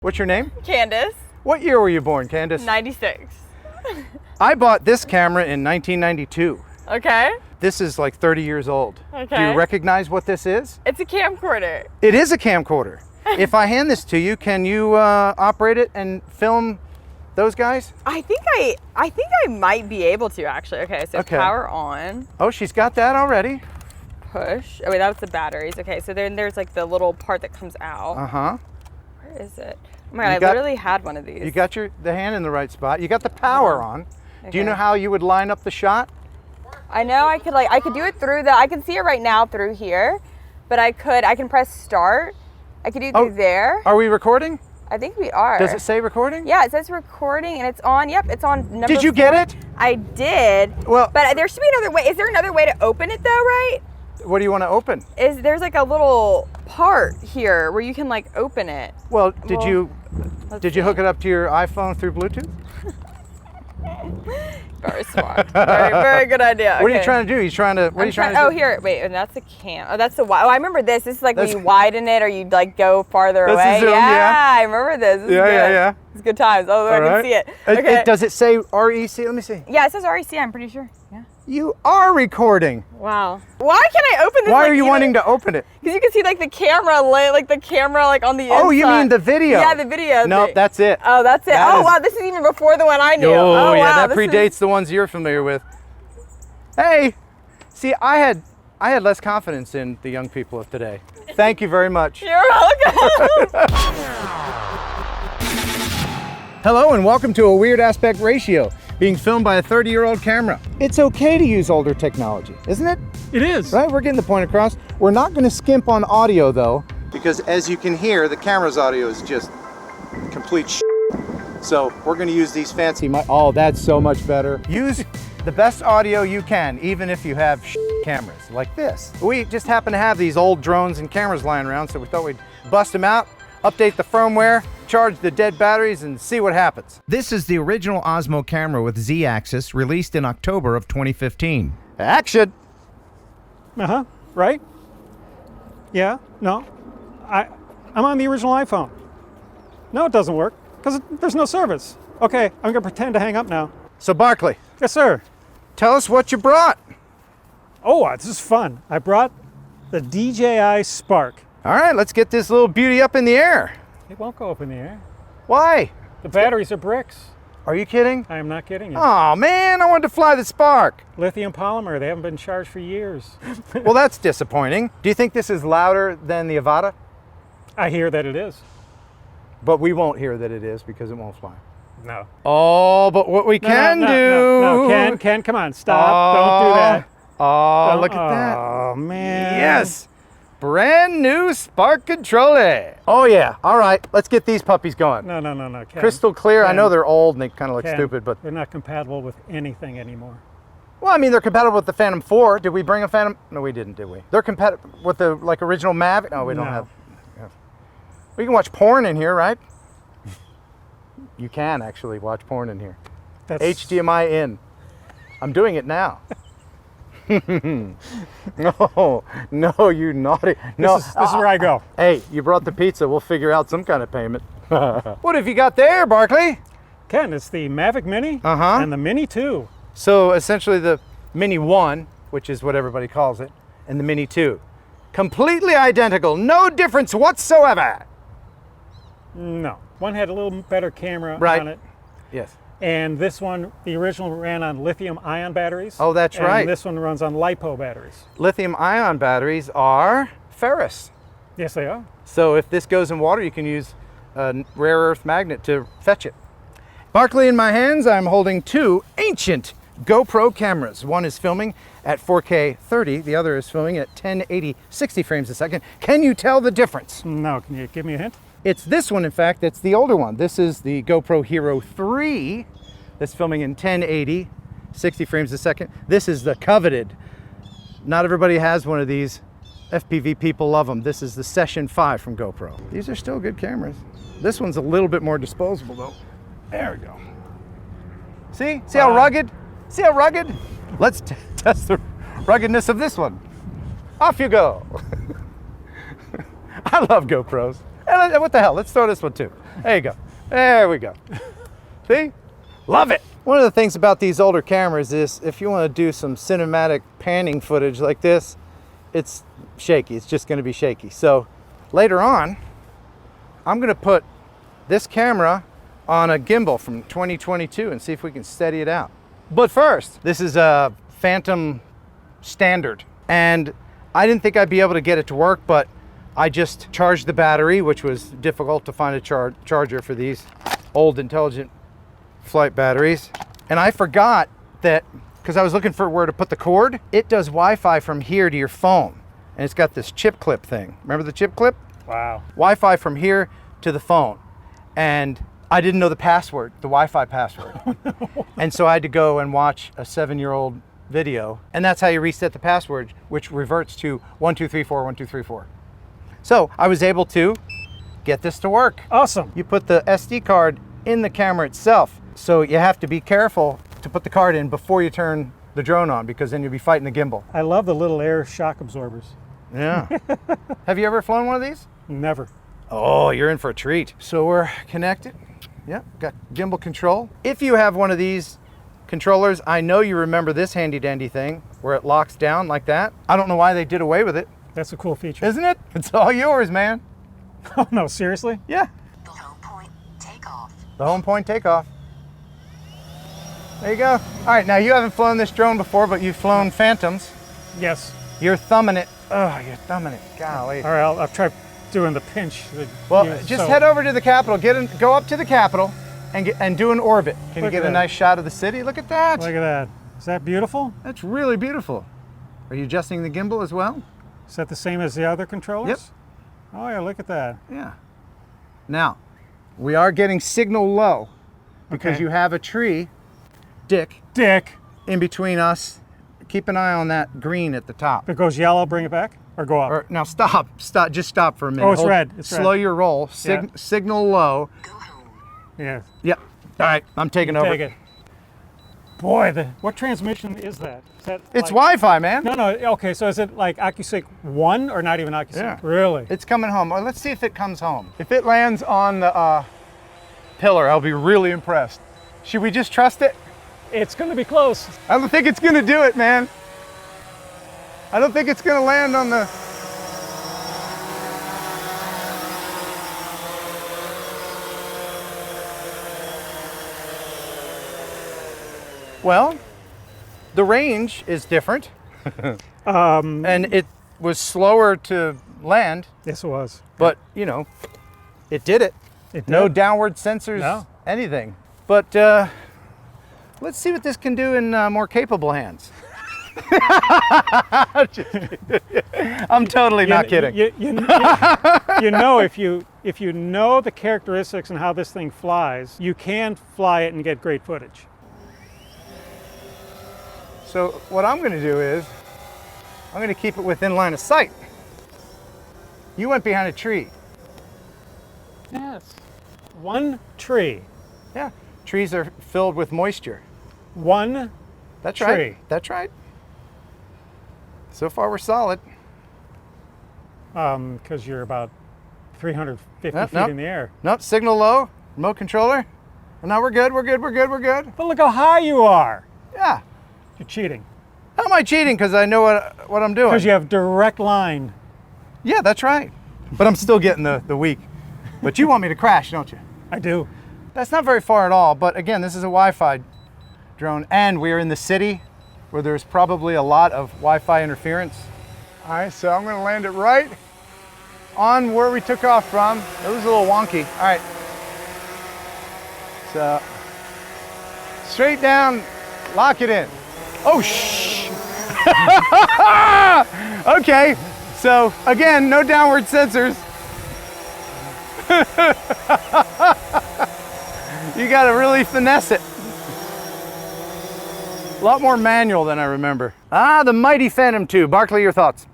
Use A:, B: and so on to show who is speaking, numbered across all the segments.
A: What's your name?
B: Candace.
A: What year were you born, Candace?
B: 96.
A: I bought this camera in 1992.
B: Okay.
A: This is like 30 years old.
B: Okay.
A: Do you recognize what this is?
B: It's a camcorder.
A: It is a camcorder. If I hand this to you, can you operate it and film those guys?
B: I think I might be able to actually. Okay, so power on.
A: Oh, she's got that already.
B: Push. Oh wait, that's the batteries. Okay, so then there's like the little part that comes out.
A: Uh-huh.
B: Where is it? Oh my God, I literally had one of these.
A: You got the hand in the right spot. You got the power on. Okay. Do you know how you would line up the shot?
B: I know I could do it through I can see it right now through here, but I can press start. I could do it through there.
A: Are we recording?
B: I think we are.
A: Does it say recording?
B: Yeah, it says recording and it's on. Yep, it's on number
A: Did you
B: 4.
A: get it?
B: I did.
A: Well,
B: but there should be another way. Is there another way to open it though, right?
A: What do you want to open?
B: There's like a little part here where you can like open it.
A: Well, did you hook it up to your iPhone through Bluetooth?
B: Very smart. Very good idea.
A: What are you trying to do? What are you trying to do?
B: Oh, here. Wait, and that's the cam. Oh, that's the wide. Oh, I remember this. This is like when you widen it or you like go farther away.
A: Zoom,
B: yeah, I remember this. This is good.
A: Yeah.
B: It's good times. Oh, I can see it.
A: Okay. Does it say REC? Let me see.
B: Yeah, it says REC. I'm pretty sure. Yeah.
A: You are recording.
B: Wow. Why can't I open this?
A: Why are you wanting to open it?
B: Because you can see like the camera, on the inside.
A: Oh, you mean the video?
B: Yeah, the video.
A: No, that's it.
B: Oh, that's it. Wow, this is even before the one I knew.
A: Oh, yeah, that predates the ones you're familiar with. Hey, see, I had less confidence in the young people of today. Thank you very much.
B: You're welcome.
A: Hello and welcome to A Weird Aspect Ratio, being filmed by a 30-year-old camera. It's okay to use older technology, isn't it?
C: It is.
A: Right, we're getting the point across. We're not going to skimp on audio though, because as you can hear, the camera's audio is just complete shit. So we're going to use these fancy oh, that's so much better. Use the best audio you can, even if you have shit cameras like this. We just happen to have these old drones and cameras lying around, so we thought we'd bust them out, update the firmware, charge the dead batteries, and see what happens. This is the original Osmo camera with Z-axis, released in October of 2015. Action!
C: Uh-huh, right? Yeah, no. I'm on the original iPhone. No, it doesn't work, because there's no service. Okay, I'm gonna pretend to hang up now.
A: So Barkley.
C: Yes, sir.
A: Tell us what you brought.
C: Oh, this is fun. I brought the DJI Spark.
A: All right, let's get this little beauty up in the air.
C: It won't go up in the air.
A: Why?
C: The batteries are bricks.
A: Are you kidding?
C: I am not kidding you.
A: Oh man, I wanted to fly the Spark.
C: Lithium polymer, they haven't been charged for years.
A: Well, that's disappointing. Do you think this is louder than the Avata?
C: I hear that it is.
A: But we won't hear that it is because it won't fly.
C: No.
A: Oh, but what we can do.
C: No, Ken, come on, stop. Don't do that.
A: Oh, look at that.
C: Oh, man.
A: Yes. Brand new Spark controller. Oh yeah, all right, let's get these puppies going.
C: No, Ken.
A: Crystal clear.
C: Ken.
A: I know they're old and they kind of look
C: Ken,
A: stupid, but
C: they're not compatible with anything anymore.
A: well, I mean, they're compatible with the Phantom 4. Did we bring a Phantom? No, we didn't, did we? They're compatible with the original Mavic? No, we don't have. Yeah. We can watch porn in here, right? You can actually watch porn in here.
C: That's...
A: HDMI in. I'm doing it now. No, you naughty. No,
C: this is where I go.
A: Hey, you brought the pizza. We'll figure out some kind of payment. What have you got there, Barkley?
C: Ken, it's the Mavic Mini and the Mini 2.
A: So essentially the Mini 1, which is what everybody calls it, and the Mini 2. Completely identical, no difference whatsoever.
C: No, one had a little better camera on it.
A: Yes.
C: And this one, the original ran on lithium-ion batteries.
A: Oh, that's right.
C: And this one runs on LiPo batteries.
A: Lithium-ion batteries are ferrous.
C: Yes, they are.
A: So if this goes in water, you can use a rare earth magnet to fetch it. Barkley, in my hands, I'm holding two ancient GoPro cameras. One is filming at 4K 30, the other is filming at 1080 60 frames a second. Can you tell the difference?
C: No, can you give me a hint?
A: It's this one, in fact, that's the older one. This is the GoPro Hero 3 that's filming in 1080, 60 frames a second. This is the coveted. Not everybody has one of these. FPV people love them. This is the Session 5 from GoPro. These are still good cameras. This one's a little bit more disposable though. There we go. See? See how rugged? See how rugged? Let's test the ruggedness of this one. Off you go. I love GoPros. What the hell? Let's throw this one too. There you go. There we go. See? Love it. One of the things about these older cameras is if you want to do some cinematic panning footage like this, it's shaky. It's just going to be shaky. So later on, I'm going to put this camera on a gimbal from 2022 and see if we can steady it out. But first, this is a Phantom Standard. And I didn't think I'd be able to get it to work, but I just charged the battery, which was difficult to find a charger for these old Intelligent Flight batteries. And I forgot that, because I was looking for where to put the cord, it does Wi-Fi from here to your phone. And it's got this chip clip thing. Remember the chip clip?
C: Wow.
A: Wi-Fi from here to the phone. And I didn't know the password, the Wi-Fi password. Oh, no. And so I had to go and watch a 7-year-old video. And that's how you reset the password, which reverts to 1234 1234. So I was able to get this to work.
C: Awesome.
A: You put the SD card in the camera itself. So you have to be careful to put the card in before you turn the drone on, because then you'll be fighting the gimbal.
C: I love the little air shock absorbers.
A: Yeah. Have you ever flown one of these?
C: Never.
A: Oh, you're in for a treat. So we're connected. Yep, got gimbal control. If you have one of these controllers, I know you remember this handy dandy thing where it locks down like that. I don't know why they did away with it.
C: That's a cool feature.
A: Isn't it? It's all yours, man.
C: Oh, no, seriously?
A: Yeah.
D: The home point takeoff.
A: The home point takeoff. There you go. All right, now you haven't flown this drone before, but you've flown Phantoms.
C: Yes.
A: You're thumbing it. Oh, you're thumbing it. Golly.
C: All right, I'll try doing the pinch.
A: Well, just head over to the Capitol. Go up to the Capitol and do an orbit. Can you get a nice shot of the city? Look at that.
C: Look at that. Is that beautiful?
A: That's really beautiful. Are you adjusting the gimbal as well?
C: Is that the same as the other controllers?
A: Yep.
C: Oh yeah, look at that.
A: Yeah. Now, we are getting signal low because
C: Okay.
A: you have a tree, Dick, in between us. Keep an eye on that green at the top.
C: If it goes yellow, bring it back or go up?
A: Now stop, just stop for a minute.
C: Oh, it's red. It's
A: slow
C: red.
A: your roll.
C: Yeah.
A: Signal low.
D: Go home.
C: Yeah.
A: Yep. All right, I'm taking over.
C: Take it. Boy, what transmission is that? Is that
A: It's
C: like,
A: Wi-Fi, man.
C: No, okay, so is it like AccuSync 1 or not even AccuSync?
A: Yeah.
C: Really?
A: It's coming home. Let's see if it comes home. If it lands on the pillar, I'll be really impressed. Should we just trust it?
C: It's going to be close.
A: I don't think it's gonna do it, man. I don't think it's gonna land on the... Well, the range is different. And it was slower to land,
C: Yes, it was.
A: but you know, it did it.
C: It
A: No
C: did.
A: downward sensors,
C: No.
A: anything. But let's see what this can do in more capable hands. I'm totally not kidding.
C: You know, if you know the characteristics and how this thing flies, you can fly it and get great footage.
A: So what I'm going to do is I'm going to keep it within line of sight. You went behind a tree.
C: Yes. One tree.
A: Yeah, trees are filled with moisture.
C: One
A: That's
C: tree.
A: right. That's right. So far we're solid.
C: Because you're about 350
A: Nope,
C: feet
A: nope.
C: in the air.
A: Nope, signal low, remote controller. No, we're good, we're good, we're good, we're good.
C: But look how high you are.
A: Yeah.
C: You're cheating.
A: How am I cheating? Because I know what I'm doing.
C: Because you have direct line.
A: Yeah, that's right. But I'm still getting the weak. But you want me to crash, don't you?
C: I do.
A: That's not very far at all. But again, this is a Wi-Fi drone, and we're in the city where there's probably a lot of Wi-Fi interference. All right, so I'm going to land it right on where we took off from. It was a little wonky. All right. So straight down, lock it in. Oh, shh. Okay, so again, no downward sensors. You got to really finesse it. A lot more manual than I remember. Ah, the mighty Phantom 2. Barkley, your thoughts?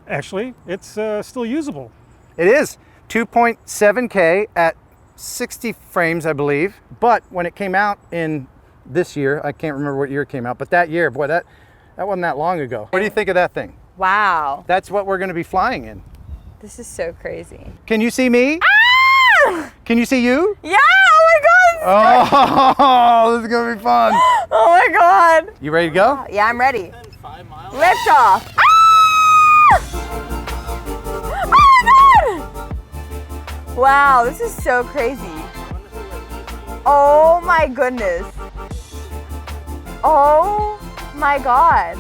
C: Actually, it's still usable.
A: It is 2.7K at 60 frames, I believe. But when it came out in this year, I can't remember what year it came out, but that year, boy, that wasn't that long ago. What do you think of that thing?
B: Wow.
A: That's what we're going to be flying in.
B: This is so crazy.
A: Can you see me?
B: Ah!
A: Can you see you?
B: Yeah, oh my god.
A: Oh, this is gonna be fun.
B: Oh my god.
A: You ready to go?
B: Yeah, I'm ready. 5 miles. Lift off. Ah! Oh my god. Wow, this is so crazy. Oh my goodness. Oh my god.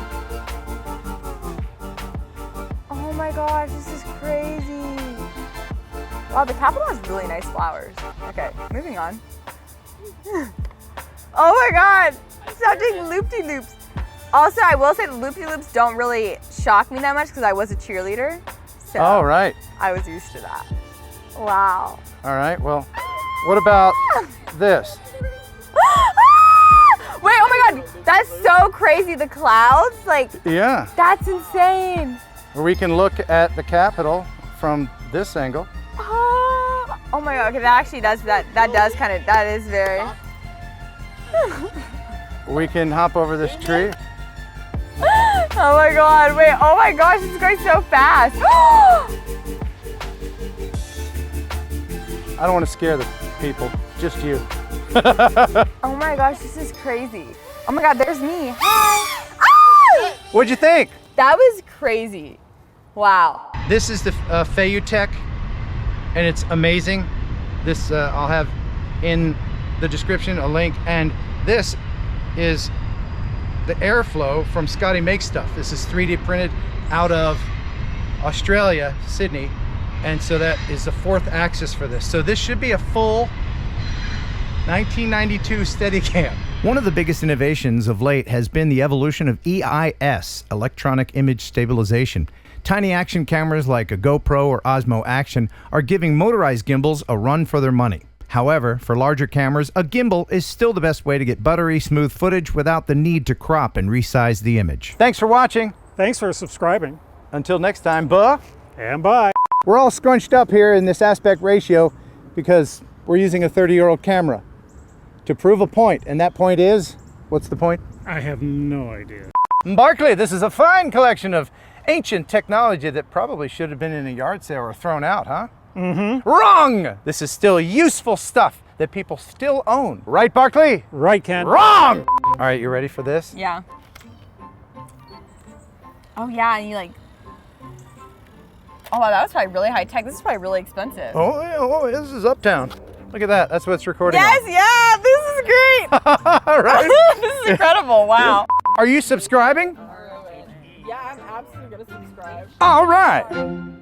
B: Oh my gosh, this is crazy. Wow, the Capitol has really nice flowers. Okay, moving on. Oh my god, stop doing loop-de-loops. Also, I will say the loop-de-loops don't really shock me that much because I was a cheerleader. So
A: All right.
B: I was used to that. Wow.
A: All right, well, what about this?
B: Wait, oh my god, that's so crazy. The clouds, like,
A: Yeah,
B: that's insane.
A: where we can look at the Capitol from this angle.
B: Oh my god, okay, that actually does, that does kind of, that is very.
A: We can hop over this tree.
B: Oh my god, wait, oh my gosh, this is going so fast.
A: I don't want to scare the people, just you.
B: Oh my gosh, this is crazy. Oh my god, there's me. Hi. Ah!
A: What'd you think?
B: That was crazy. Wow.
A: This is the Tech, and it's amazing. This I'll have in the description a link, and this is the AirFlo from ScottyMakesStuff. This is 3D printed out of Australia, Sydney, and so that is the 4th axis for this. So this should be a full 1992 Steadicam. One of the biggest innovations of late has been the evolution of EIS, electronic image stabilization. Tiny action cameras like a GoPro or Osmo Action are giving motorized gimbals a run for their money. However, for larger cameras, a gimbal is still the best way to get buttery, smooth footage without the need to crop and resize the image. Thanks for watching.
C: Thanks for subscribing.
A: Until next time, buh.
C: And bye.
A: We're all scrunched up here in this aspect ratio because we're using a 30-year-old camera to prove a point, and that point is, what's the point?
C: I have no idea.
A: Barkley, this is a fine collection of ancient technology that probably should have been in a yard sale or thrown out, huh? Mm-hmm. Wrong! This is still useful stuff that people still own. Right, Barkley?
C: Right, Ken.
A: Wrong! All right, you ready for this?
B: Yeah. Oh yeah, and you like, oh wow, that was probably really high tech. This is probably really expensive.
A: Oh, yeah, oh, this is Uptown. Look at that. That's what it's recording
B: Yes,
A: on.
B: yeah, this is great.
A: All right.
B: This is incredible, wow.
A: Are you subscribing?
B: Yeah, I'm absolutely gonna subscribe.
A: All right.